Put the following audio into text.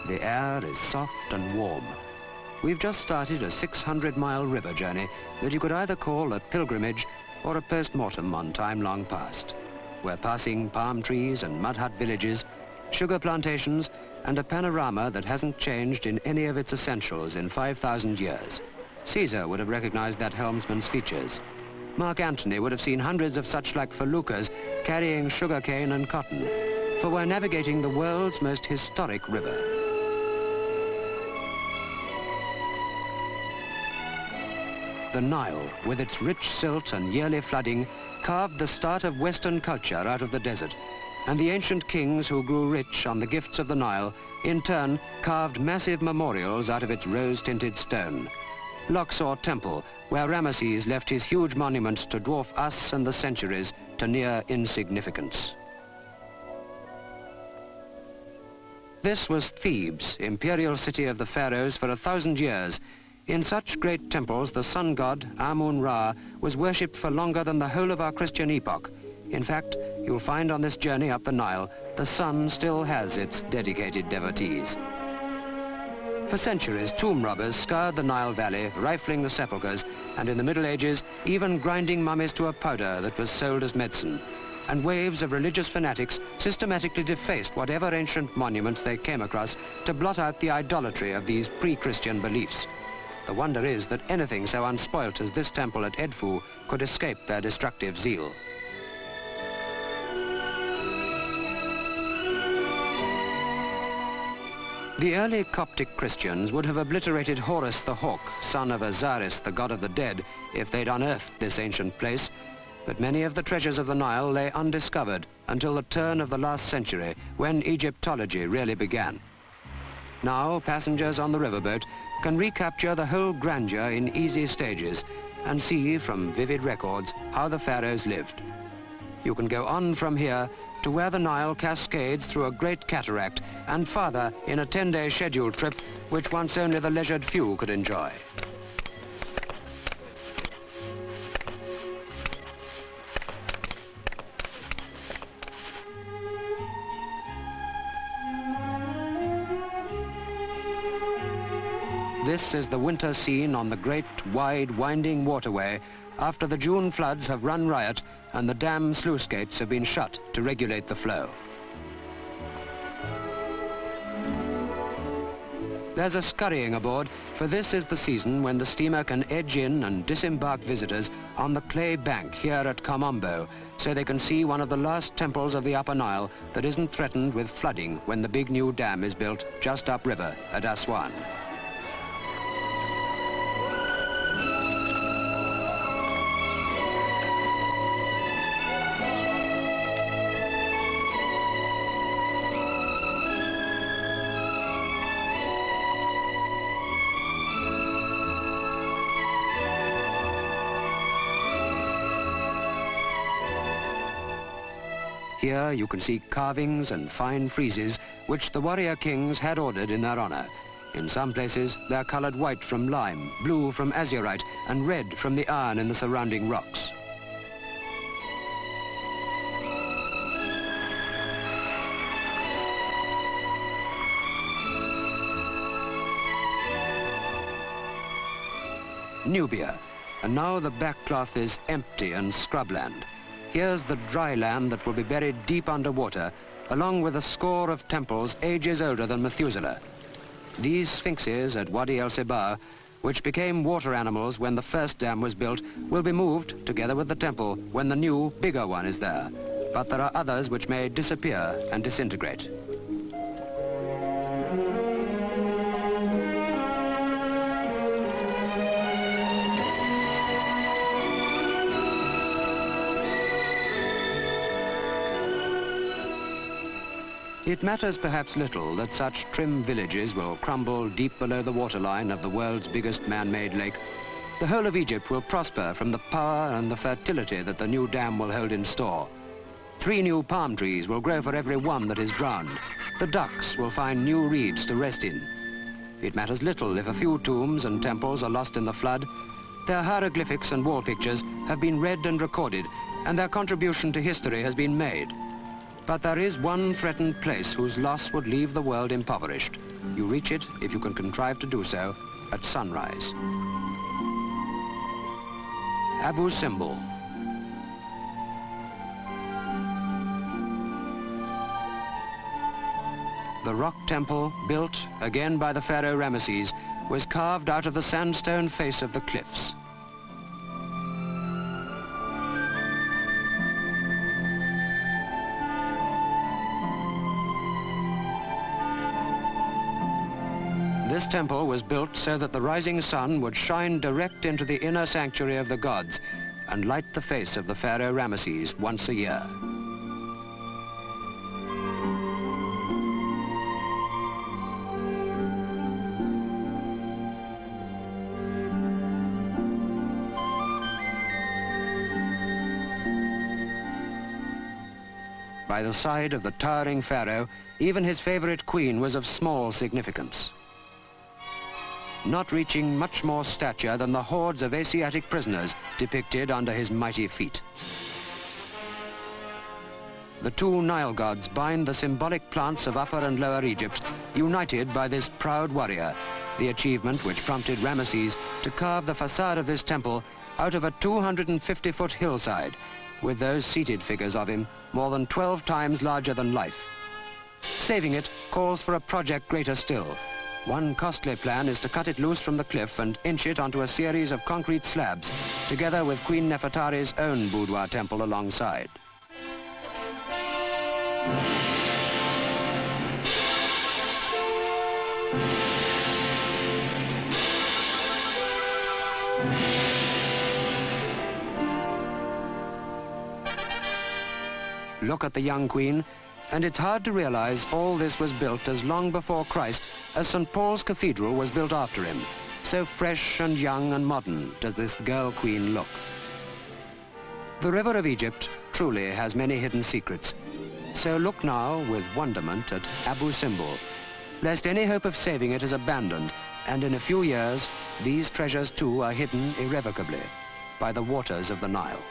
The air is soft and warm. We've just started a 600-mile river journey that you could either call a pilgrimage or a post-mortem on time long past. We're passing palm trees and mud hut villages, sugar plantations, and a panorama that hasn't changed in any of its essentials in 5,000 years. Caesar would have recognized that helmsman's features. Mark Antony would have seen hundreds of such like feluccas carrying sugarcane and cotton, for we're navigating the world's most historic river. The Nile, with its rich silt and yearly flooding, carved the start of Western culture out of the desert, and the ancient kings who grew rich on the gifts of the Nile, in turn, carved massive memorials out of its rose-tinted stone. Luxor Temple, where Ramesses left his huge monuments to dwarf us and the centuries to near insignificance. This was Thebes, imperial city of the pharaohs for 1,000 years. In such great temples, the sun god, Amun-Ra, was worshipped for longer than the whole of our Christian epoch. In fact, you'll find on this journey up the Nile, the sun still has its dedicated devotees. For centuries, tomb robbers scoured the Nile Valley, rifling the sepulchres, and in the Middle Ages, even grinding mummies to a powder that was sold as medicine. And waves of religious fanatics systematically defaced whatever ancient monuments they came across to blot out the idolatry of these pre-Christian beliefs. The wonder is that anything so unspoilt as this temple at Edfu could escape their destructive zeal. The early Coptic Christians would have obliterated Horus the hawk, son of Osiris, the god of the dead, if they'd unearthed this ancient place. But many of the treasures of the Nile lay undiscovered until the turn of the last century, when Egyptology really began. Now, passengers on the riverboat can recapture the whole grandeur in easy stages and see from vivid records how the pharaohs lived. You can go on from here to where the Nile cascades through a great cataract and farther in a 10-day scheduled trip which once only the leisured few could enjoy. This is the winter scene on the great, wide, winding waterway after the June floods have run riot and the dam sluice gates have been shut to regulate the flow. There's a scurrying aboard, for this is the season when the steamer can edge in and disembark visitors on the clay bank here at Kamombo, so they can see one of the last temples of the Upper Nile that isn't threatened with flooding when the big new dam is built just upriver at Aswan. Here you can see carvings and fine friezes which the warrior kings had ordered in their honor. In some places they're colored white from lime, blue from azurite, and red from the iron in the surrounding rocks. Nubia, and now the backcloth is empty and scrubland. Here's the dry land that will be buried deep underwater, along with a score of temples ages older than Methuselah. These sphinxes at Wadi el-Sebar, which became water animals when the first dam was built, will be moved, together with the temple, when the new, bigger one is there. But there are others which may disappear and disintegrate. It matters perhaps little that such trim villages will crumble deep below the waterline of the world's biggest man-made lake. The whole of Egypt will prosper from the power and the fertility that the new dam will hold in store. 3 new palm trees will grow for every one that is drowned. The ducks will find new reeds to rest in. It matters little if a few tombs and temples are lost in the flood. Their hieroglyphics and wall pictures have been read and recorded, and their contribution to history has been made. But there is one threatened place whose loss would leave the world impoverished. You reach it, if you can contrive to do so, at sunrise. Abu Simbel. The rock temple, built again by the pharaoh Ramesses, was carved out of the sandstone face of the cliffs. This temple was built so that the rising sun would shine direct into the inner sanctuary of the gods and light the face of the pharaoh Ramesses once a year. By the side of the towering pharaoh, even his favorite queen was of small significance, not reaching much more stature than the hordes of Asiatic prisoners depicted under his mighty feet. The two Nile gods bind the symbolic plants of Upper and Lower Egypt, united by this proud warrior, the achievement which prompted Ramesses to carve the facade of this temple out of a 250-foot hillside, with those seated figures of him more than 12 times larger than life. Saving it calls for a project greater still. One costly plan is to cut it loose from the cliff and inch it onto a series of concrete slabs, together with Queen Nefertari's own boudoir temple alongside. Look at the young queen, and it's hard to realize all this was built as long before Christ as St. Paul's Cathedral was built after him. So fresh and young and modern does this girl queen look. The river of Egypt truly has many hidden secrets. So look now with wonderment at Abu Simbel, lest any hope of saving it is abandoned, and in a few years these treasures too are hidden irrevocably by the waters of the Nile.